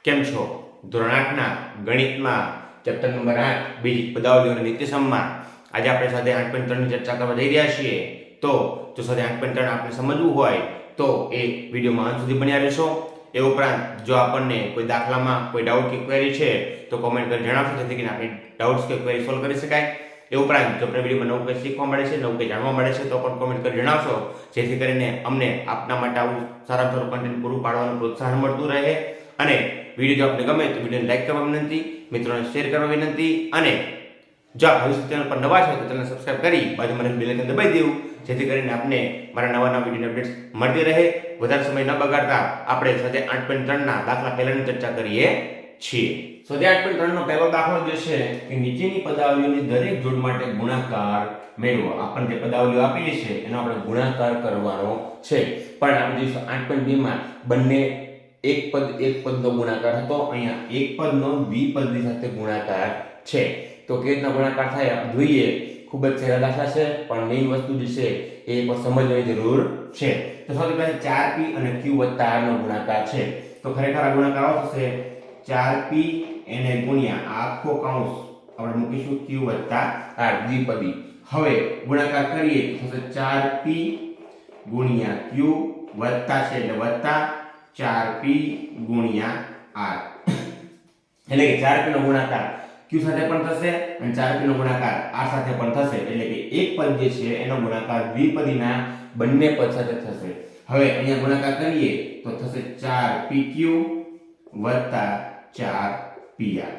કેમ છો? ધોરણ 8ના ગણિતમાં ચેપ્ટર નંબર 8 બીજ પદાવલિઓ અને નિત્યસમમાં આજે આપણે સાથે 8.3 ની ચર્ચા કરવા જઈ રહ્યા છીએ. તો જો સાથે 8.3 આપણે સમજવું હોય તો એ વિડીયોમાં અંત સુધી બન્યા રહેશો. એ ઉપરાંત જો આપણને કોઈ દાખલામાં કોઈ ડાઉટ કે ક્વેરી છે તો કોમેન્ટ કરી જણાવશો, જેથી કરીને આપણે ડાઉટ્સ કે ક્વેરી સોલ્વ કરી શકાય. એ ઉપરાંત જો આપણે વિડીયોમાં નવું કંઈ શીખવા મળે છે, નવું કંઈ જાણવા મળે છે તો પણ કોમેન્ટ કરી જણાવશો, જેથી કરીને અમને આપના માટે આવું સારા સારું કન્ટેન્ટ પૂરું પાડવાનું પ્રોત્સાહન મળતું રહે. અને વિડીયો જો આપને ગમે તો વિડીયોને લાઈક કરવા વિનંતી, મિત્રોને શેર કરવા વિનંતી, અને જો આપ ભવિષ્ય ચેનલ પર નવા છો તો ચેનલને સબસ્ક્રાઇબ કરી બાજુમાં બેલ આઇકન દબાવી દેવું, જેથી કરીને આપને મારા નવા વિડીયોની અપડેટ્સ મળતી રહે. વધારે સમય ન બગાડતા આપણે સ્વાધ્યાય 8.3ના દાખલા પહેલાની ચર્ચા કરીએ છીએ. સ્વાધ્યાય 8.3નો પહેલો દાખલો જે છે કે નીચેની પદાવલીઓની દરેક જોડ માટે ગુણાકાર મેળવો. આપણને જે પદાવલીઓ આપેલી છે એનો આપણે ગુણાકાર કરવાનો છે. પણ આપણે જોઈશું 8.2માં બંને એક પદનો ગુણાકાર હતો, અહીંયા એક પદનો દ્વિપદની સાથે ગુણાકાર છે. તો કેવી રીતના ગુણાકાર થાય આપણે જોઈએ. ખૂબ જ સહેલા દાખલા છે, પણ મેઇન વસ્તુ જે છે એ પણ સમજવાની જરૂર છે. તો સૌથી પહેલા 4p અને q + r નો ગુણાકાર છે. તો ખરેખર આ ગુણાકાર આવો થશે 4p એને ગુણ્યા આખો કૌંસ આપણે મૂકીશું q + r દ્વિપદી. હવે ગુણાકાર કરીએ તો થશે 4p ગુણ્યા q વત્તા છે એટલે વત્તા 4p ગુણ્યા r, એટલે કે 4p નો ગુણાકાર q સાથે પણ થશે અને 4p નો ગુણાકાર r સાથે પણ થશે. એટલે કે એક પદ જે છે એનો ગુણાકાર દ્વિપદીના બંને પદ સાથે થશે. હવે અહીંયા ગુણાકાર કરીએ તો થશે 4pq વત્તા 4pr.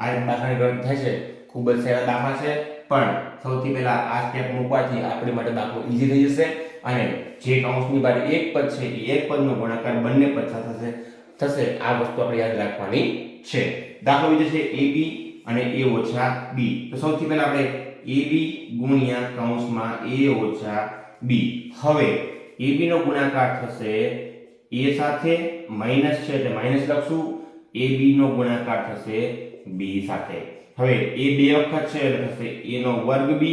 આ દાખલાની ગણતરી થાય છે. ખૂબ જ સહેલા દાખલા છે, પણ સૌથી પહેલા આ સ્ટેપ મૂકવાથી આપણી માટે દાખલો ઈઝી થઈ જશે. અને જે કૌંસની બહાર એક પદ છે એ એક પદનો ગુણાકાર બંને પદ સાથે થશે. આ વસ્તુ આપણે યાદ રાખવાની છે. દાખલો બીજો છે ab અને a ઓછા b. તો સૌથી પહેલા આપણે ab ગુણ્યા કૌંસમાં a ઓછા b. હવે ab નો ગુણાકાર થશે a સાથે, માઈનસ છે એટલે માઈનસ લખશું. ab નો ગુણાકાર થશે b સાથે. હવે a બે વખત છે એટલે થશે a નો વર્ગ b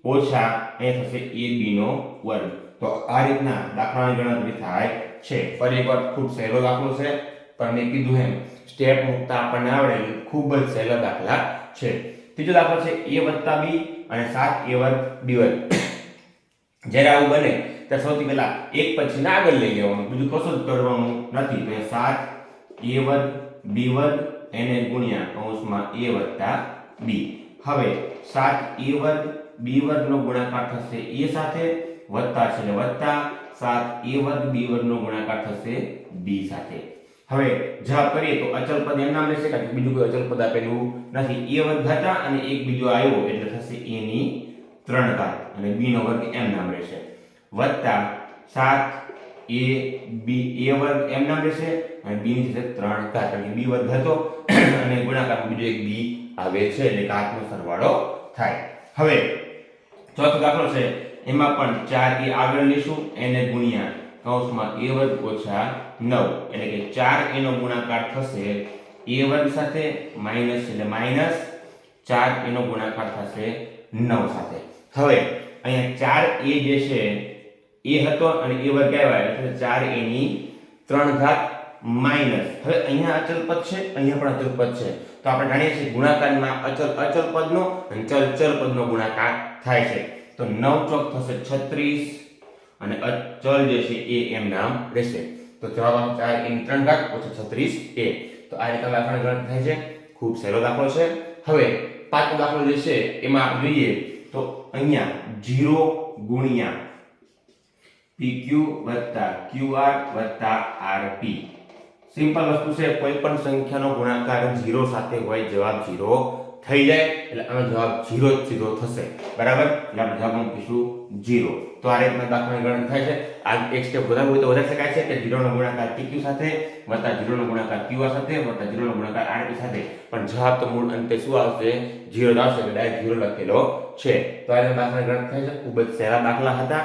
ઓછા અહીંયા થશે ab નો વર્ગ. તો આ રીતના દાખલાની ગણતરી થાય છે. ફરી એકવાર ખૂબ સહેલો દાખલો છે, પણ મેં કીધું એમ સ્ટેપ મૂકતા આપણને આવડે એટલે ખૂબ જ સહેલા દાખલા છે. ત્રીજો દાખલો છે a + b અને 7a² b². જ્યારે આવું બને ત્યારે સૌથી પહેલા એક પછી આગળ લઈ લેવાનું, બીજું કશું જ કરવાનું નથી. તો 7a² b² એને ગુણ્યા કૌંસમાં a + b. હવે 7a² b² નો ગુણાકાર થશે a સાથે, વત્તા છે એટલે વત્તા 7a² b² નો ગુણાકાર થશે b સાથે. હવે જવાબ કરીએ તો અચલ પદ એમ નામ રહેશે, કારણ કે બીજું કોઈ અચલ પદ આપેલું નથી. a² હતા અને એક બીજો આવ્યો એટલે થશે a ની 3 ઘાત અને b નો વર્ગ એમ નામ રહેશે, વત્તા 7a² એમ નામ રહેશે અને b ની થશે 3 ઘાત, કારણ કે b² હતો અને ગુણાકારમાં બીજો એક b આવે છે એટલે ઘાતનો સરવાળો થાય. હવે ચોથો દાખલો છે, એમાં પણ 4a આગળ લેશું, એને ગુણ્યા કૌંસમાં a² ઓછા 9, એટલે કે 4a નો ગુણાકાર થશે a² સાથે, માઈનસ એટલે માઈનસ 4a નો ગુણાકાર થશે 9 સાથે. હવે અહીંયા 4a જે છે a હતો અને a² આવ્યા એટલે 4a ની 3 ઘાત માઈનસ. હવે અહીંયા અચલ પદ છે, અહીંયા પણ અચલ પદ છે. તો આપણે જાણીએ છીએ ગુણાકારમાં અચલ પદનો અને ચલ પદનો ગુણાકાર થાય છે. તો 9 ચોક થશે 36 અને અચલ જે છે એ એમ નામ રહેશે. તો જવાબ આવશે 4a ની 3 ઘાત ઓછા 36a. તો આ રીતે દાખલાની ગણતરી થાય છે. ખૂબ સહેલો દાખલો છે. હવે પાંચમો દાખલો જે છે એમાં આપણે જોઈએ તો અહીંયા 0 ગુણ્યા pq વત્તા qr વત્તા rp. સિમ્પલ વસ્તુ છે, કોઈ પણ સંખ્યાનો ગુણાકાર 0 સાથે હોય જવાબ 0 થઈ જાય એટલે આનો જવાબ 0 જ સીધો થશે. બરાબર, એટલે આપણે જવાબ મૂકીશું 0. તો આ રીતના દાખલાની ગણતરી થાય છે. આ એક સ્ટેપ વધારવું હોય તો વધારી શકાય છે કે 0 નો ગુણાકાર pq સાથે વત્તા 0 નો ગુણાકાર qr સાથે વત્તા 0 નો ગુણાકાર rp સાથે, પણ જવાબ તો મૂળ અંતે શું આવશે? 0 જ આવશે, એટલે ડાયરેક્ટ 0 લખેલો છે. તો આ રીતના દાખલાની ગણતરી થાય છે. ખૂબ જ સહેલા દાખલા હતા.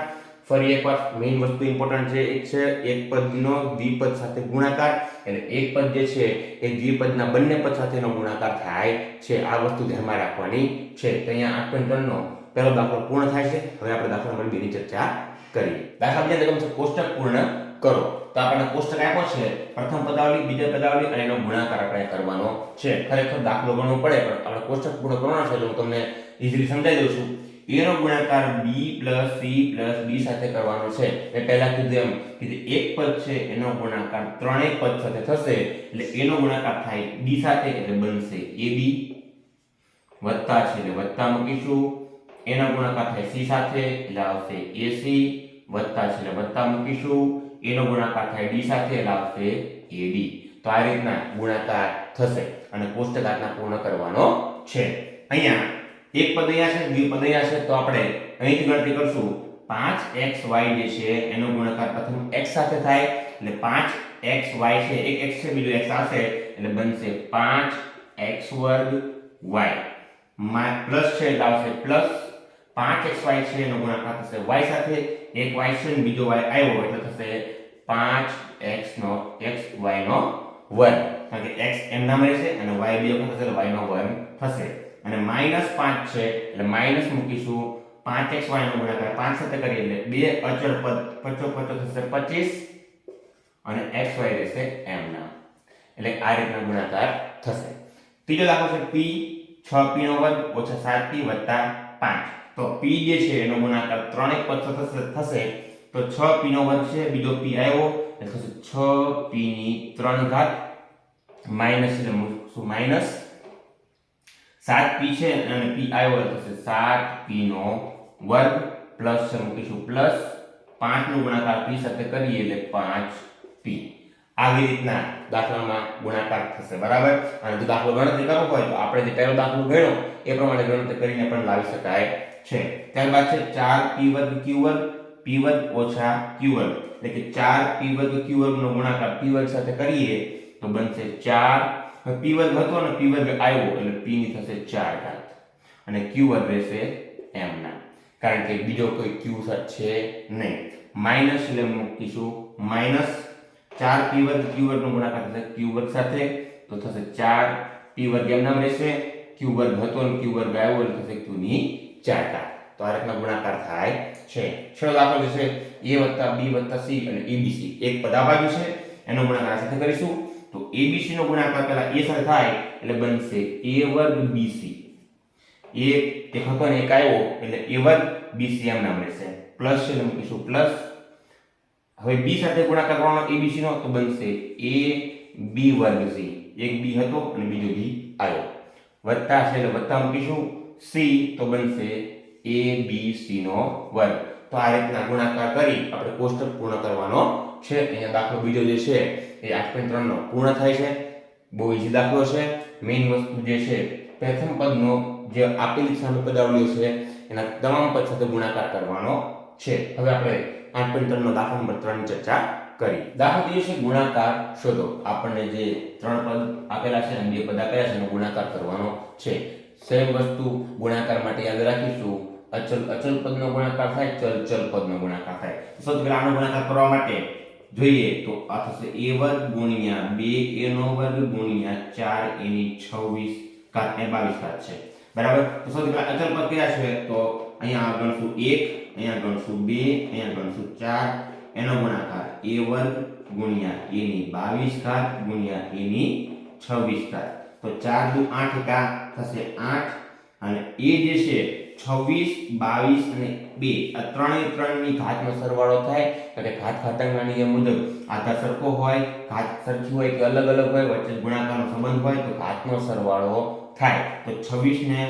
ફરી એકવાર મેઇન વસ્તુ ઇમ્પોર્ટન્ટ છે, એક છે એક પદનો દ્વિપદ સાથે ગુણાકાર, એટલે એક પદ જે છે એ દ્વિપદના બંને પદ સાથેનો ગુણાકાર થાય છે. આ વસ્તુ ધ્યાનમાં રાખવાની છે. તો અહીંયા 8.3 નો પહેલો દાખલો પૂર્ણ થાય છે. હવે આપણે દાખલા નંબર 2 ની ચર્ચા કરીએ. દાખલા બીજા છે કોષ્ટક પૂર્ણ કરો. તો આપણને કોષ્ટક આપ્યો છે, પ્રથમ પદાવલી, બીજા પદાવલી અને એનો ગુણાકાર આપણે કરવાનો છે. ખરેખર દાખલો ગણવો પડે પણ આપણે કોષ્ટક પૂર્ણ કરવાનો છે, તો હું તમને ઈઝીલી સમજાવી દઉં છું. a નો ગુણાકાર b + c + d સાથે કરવાનો છે. મેં પહેલા કીધું એમ કે જે એક પદ છે એનો ગુણાકાર ત્રણેય પદ સાથે થશે, એટલે a નો ગુણાકાર થાય d સાથે, એટલે બનશે ab, વત્તા છે એટલે વત્તા મૂકીશું, a નો ગુણાકાર થાય c સાથે એટલે આવશે ac, વત્તા છે એટલે વત્તા મૂકીશું, a નો ગુણાકાર થાય d સાથે એટલે આવશે ad. તો આ રીતના ગુણાકાર થશે અને કોષ્ટક આટલા પૂર્ણ કરવાનો છે. અહીંયા એક પદ અહીંયા છે, બીજું પદ અહીંયા છે, તો આપણે અહીંથી ગણતરી કરશું. 5xy જે છે એનો ગુણાકાર પ્રથમ x સાથે થાય, એટલે 5xy છે, એક x છે બીજો x આવશે એટલે બનશે 5x2y, પ્લસ છે એટલે આવશે પ્લસ 5xy છે એનો ગુણાકાર થશે y સાથે, એક y છે ને બીજો y આવ્યો એટલે થશે 5x નો xy નો વર્ગ, કારણ કે x એમ નામ રહેશે અને y બે વખત થશે એટલે y નો વર્ગ થશે. અને -5 છે એટલે માઈનસ મૂકીશું, 5xy નો ગુણાકાર 5 સાથે કરીએ એટલે બે અચળ પદ 55 થશે 25 અને xy રહેશે એમ નામ, એટલે આ રીતના ગુણાકાર થશે. ત્રીજો દાખલો છે p 6p નો વર્ગ ઓછા 7p વત્તા 5. તો p જે છે એનો ગુણાકાર ત્રણેય પદ સાથે થશે, તો 6p નો વર્ગ છે, બીજો p આવ્યો એટલે થશે 6p ની 3 ઘાત માઈનસ એટલે મૂકશું માઈનસ 7p છે અને p આવ્યો એટલે થશે 7p નો વર્ગ, પ્લસ છે મૂકીશું પ્લસ 5 નો ગુણાકાર p સાથે કરીએ એટલે 5p. આવી રીતના દાખલામાં ગુણાકાર થશે, બરાબર. અને જો દાખલો ગણતરી કરવો હોય તો આપણે જે પહેલો દાખલો ગણ્યો એ પ્રમાણે ગણતરી કરીને પણ લાવી શકાય છે. ત્યારબાદ છે 4p વર્ગ q વર્ગ p વર્ગ ઓછા q વર્ગ, એટલે કે 4p વર્ગ q વર્ગ નો ગુણાકાર p વર્ગ સાથે કરીએ તો બનશે 4. p વર્ગ હતો અને p વર્ગ આવ્યો એટલે p ની થશે 4 ઘાત અને q વર્ગ રહેશે એમ ના, કારણ કે બીજો કોઈ q છે નહીં. માઈનસ એટલે મૂકીશું માઈનસ 4p વર્ગ q વર્ગ નો ગુણાકાર થશે q વર્ગ સાથે, તો થશે 4p વર્ગ એમ નામ રહેશે, q વર્ગ હતો અને q વર્ગ આવ્યો એટલે થશે q ની 4 ઘાત. તો આ રીતના ગુણાકાર થાય છે. છેલ્લો દાખલો જે છે a + b + c અને abc, એક પદ આ બાજુ છે એનો ગુણાકાર સાથે કરીશું. તો abc નો ગુણાકાર પહેલા a સાથે થાય એટલે બનશે a વર્ગ bc, a એક હતો ને એક આવ્યો એટલે a વર્ગ bc એમ નામ રહેશે, પ્લસ છે એટલે મૂકીશું પ્લસ. હવે b સાથે ગુણાકાર કરવાનો abc નો તો બનશે a b વર્ગ c, એક b હતો અને બીજો b આવ્યો, વત્તા છે એટલે વત્તા મૂકીશું c તો બનશે abc નો વર્ગ. તો આ રીતના ગુણાકાર કરી આપણે કોષ્ટક પૂર્ણ કરવાનો છે. અહીંયા દાખલો બીજો જે છે એ 8.3 નો પૂર્ણ થાય છે. બહુ ઈઝી દાખલો છે. મેઇન વસ્તુ જે છે પ્રથમ પદનો જે આપેલી સામે પદાવલીઓ છે એના તમામ પદ સાથે ગુણાકાર કરવાનો છે. હવે આપણે 8.3 નો દાખલો નંબર 3 ની ચર્ચા કરી. દાખલો કીધો છે ગુણાકાર શોધો. આપણને જે ત્રણ પદ આપેલા છે અને બે પદ આપેલા છે એનો ગુણાકાર કરવાનો છે. સેમ વસ્તુ ગુણાકાર માટે યાદ રાખીશું. અચલ પદનો ગુણાકાર થાય, ચલ પદનો ગુણાકાર થાય. સૌથી પહેલા આનો ગુણાકાર કરવા માટે જોઈએ તો આ થશે a વર્ગ ગુણ્યા 2a નો વર્ગ ગુણ્યા 4a ની 26 ઘાત ને 22 ઘાત છે, બરાબર. તો સૌથી પહેલા અચલ પદ કયા છે તો અહીંયા ગણશું 1, અહીંયા ગણશું 2, અહીંયા ગણશું 4, એનો ગુણાકાર a વર્ગ ગુણ્યા a ની 22 ઘાત ગુણ્યા a ની 26 ઘાત. તો 4 દુ 8 એકા થશે 8 અને a જે છે 26, 22 અને 2 આ ત્રણની ઘાતનો સરવાળો થાય. એટલે ઘાત ઘાતાંકના નિયમ મુજબ આધાર સરખો હોય, ઘાત સરખી હોય કે અલગ અલગ હોય, વચ્ચે ગુણાકારનો સંબંધ હોય તો ઘાતનો સરવાળો થાય. તો 26 ને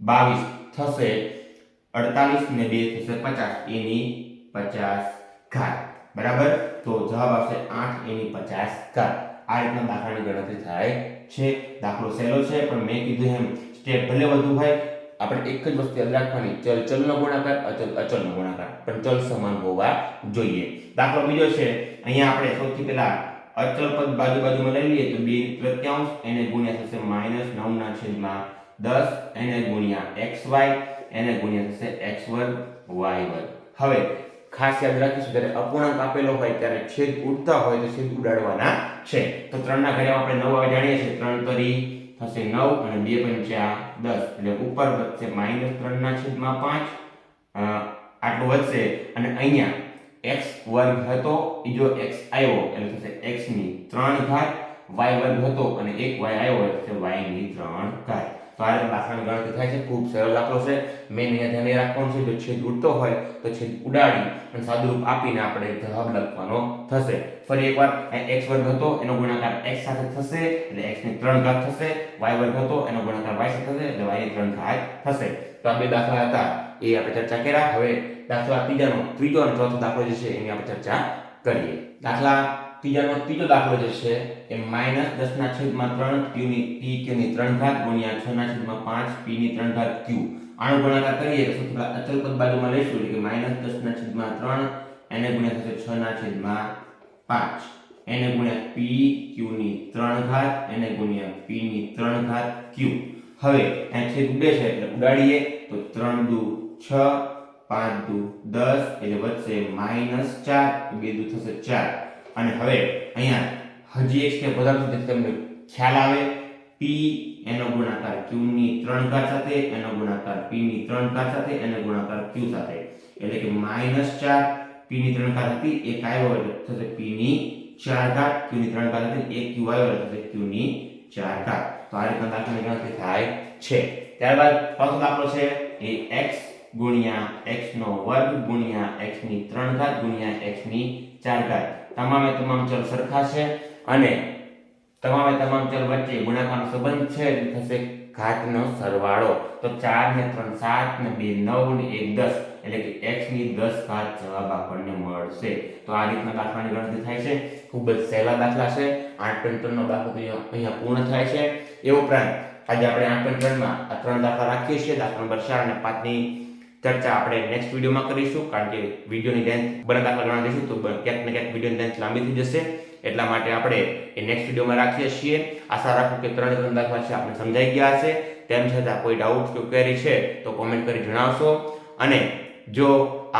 22 થશે 48 ને 2 થશે 50, a ની 50 ઘાત, બરાબર. તો જવાબ આવશે 8 a ની 50 ઘાત. આ રીતના દાખલાની ગણતરી થાય છે. દાખલો સહેલો છે પણ મેં કીધું એમ સ્ટેપ ભલે વધુ હોય, આપણે એક જ વસ્તુ યાદ રાખવાની, ચલનો ગુણાકાર અચલનો ગુણાકાર, પણ ચલ સમાન હોવા જોઈએ. દાખલો બીજો છે. અહીંયા આપણે સૌથી પહેલા અચલ પદ બાજુમાં લઈ લઈએ તો 2 એને ગુણ્યા થશે -9/10, એને ગુણ્યા xy, એને ગુણ્યા થશે x2 y2. હવે ખાસ યાદ રાખીશું જ્યારે અપૂર્ણાંક આપેલો હોય ત્યારે છેદ ઉડતા હોય તો છેદ ઉડાડવાના છે. તો 3 ના ઘડિયામાં આપણે 9 આવે જાણીએ છીએ. 3 તરી થશે 9 અને 2 પંચા 10 એટલે ઉપર વધશે -3/5 આટલું વધશે અને અહીંયા x વર્ગ હતો એ જો x આવ્યો એટલે થશે x ની 3 ઘાત, y વર્ગ હતો અને 1y આવ્યો એટલે y ની 3 ઘાત. તો આ રીતે દાખલાની ગણતરી થાય છે. ખૂબ સરળ દાખલો છે. મેં અહીંયા ધ્યાન રાખવાનું છે જો છેદ ઉડતો હોય તો છેદ ઉડાડી અને સાદુરૂપ આપીને આપણે જવાબ લખવાનો થશે. ફરી એકવાર x વર્ગ હતો એનો ગુણાકાર x સાથે થશે એટલે x ની 3 ઘાત થશે, y વર્ગ હતો એનો ગુણાકાર y સાથે થશે એટલે y ની 3 ઘાત થશે. તો આ બે દાખલા હતા એ આપણે ચર્ચા કર્યા. હવે દાખલા ત્રીજો અને ચોથો દાખલો જે છે એની આપણે ચર્ચા કરીએ. દાખલા ત્રીજો દાખલો જે છે એ -10/3 q ની t ની 3 ઘાત ગુણ્યા 6/5 p ની 3 ઘાત q. આનો ગુણાકાર કરીએ તો સૌથી પહેલા અચલ પદ બાજુમાં લઈશું એટલે કે -10/3 એને ગુણ્યા થશે 6/5 એને ગુણ્યા p q ની 3 ઘાત એને ગુણ્યા p ની 3 ઘાત q. હવે અહીં છેદ ઉડે છે એટલે ઉડાડીએ તો 3 દુ 6 5 દુ 10 એટલે વધશે -4 2 દુ થશે 4. અને હવે અહીંયા હજી એક સ્ટેપ વધારશું જેથી તમને ખ્યાલ આવે. p એનો ગુણાકાર q ની 3 ઘાત સાથે એનો ગુણાકાર p ની 3 ઘાત સાથે એનો ગુણાકાર q સાથે એટલે કે -4 p ની 3 ઘાત હતી એક આવ્યો એટલે થશે p ની 4 ઘાત, q ની 3 ઘાત હતી એક q આવ્યો એટલે થશે q ની 4 ઘાત. તો આ રીતના દાખલાની ગણતરી થાય છે. ત્યારબાદ ચોથો દાખલો છે એ x ગુણ્યા x નો વર્ગ ગુણ્યા x ની 3 ઘાત ગુણ્યા x ની 4 ઘાત. તમામે તમામ ચલ સરખા છે અને તમામે તમામ ચલ વચ્ચે ગુણાકારનો સંબંધ છે એટલે થશે ઘાતનો સરવાળો. તો 4 ને 3 7 ને 2 9 ને 1 10 એટલે કે x ની 10 ઘાત જવાબ આપણને મળશે. તો આ રીતના દાખલાની ગણતરી થાય છે. ખૂબ જ સહેલા દાખલા છે. 8.3 નો દાખલો અહીંયા પૂર્ણ થાય છે. એ ઉપરાંત આજે આપણે 8.3 માં આ 3 દાખલા રાખીએ છીએ. દાખલા નંબર 4 અને 5 ની ચર્ચા આપણે નેક્સ્ટ વિડિયોમાં કરીશું કારણ કે વિડિયોની લેન્થ બંને દાખલા ગણવા દઈશું તો ક્યાંક ને ક્યાંક વિડિયોની લેન્થ લાંબી થઈ જશે. એટલા માટે આપણે એ નેક્સ્ટ વિડિયોમાં રાખીએ છીએ. આશા રાખું કે 3 દાખલા છે આપણે સમજાઈ ગયા હશે. તેમ છતાં કોઈ ડાઉટ કે ક્વેરી છે તો કોમેન્ટ કરી જણાવશો. અને જો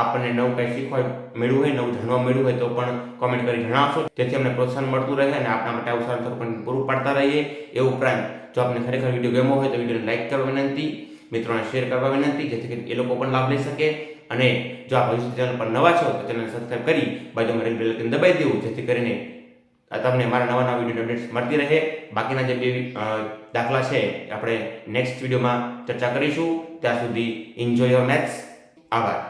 આપણને નવું કંઈ શીખવા મળ્યું હોય, નવું જાણવા મળ્યું હોય તો પણ કોમેન્ટ કરી જણાવશો જેથી અમને પ્રોત્સાહન મળતું રહે અને આપણા માટે આવું સારું પણ પૂરું પાડતા રહીએ. એ ઉપરાંત જો આપને ખરેખર વિડીયો ગમ્યો હોય તો વિડીયોને લાઈક કરવા વિનંતી, મિત્રોને શેર કરવા વિનંતી જેથી કરીને એ લોકો પણ લાભ લઈ શકે. અને જો આપ ભવિષ્ય ચેનલ પર નવા છો તો ચેનલને સબસ્ક્રાઇબ કરી બાજુમાં રેલ બેલ આઇકન દબાવી દેવું જેથી કરીને તમને મારા નવા વિડીયો અપડેટ્સ મળતી રહે. બાકીના જે બે દાખલા છે આપણે નેક્સ્ટ વિડીયોમાં ચર્ચા કરીશું. ત્યાં સુધી એન્જોય યોર મેથ્સ. આભાર.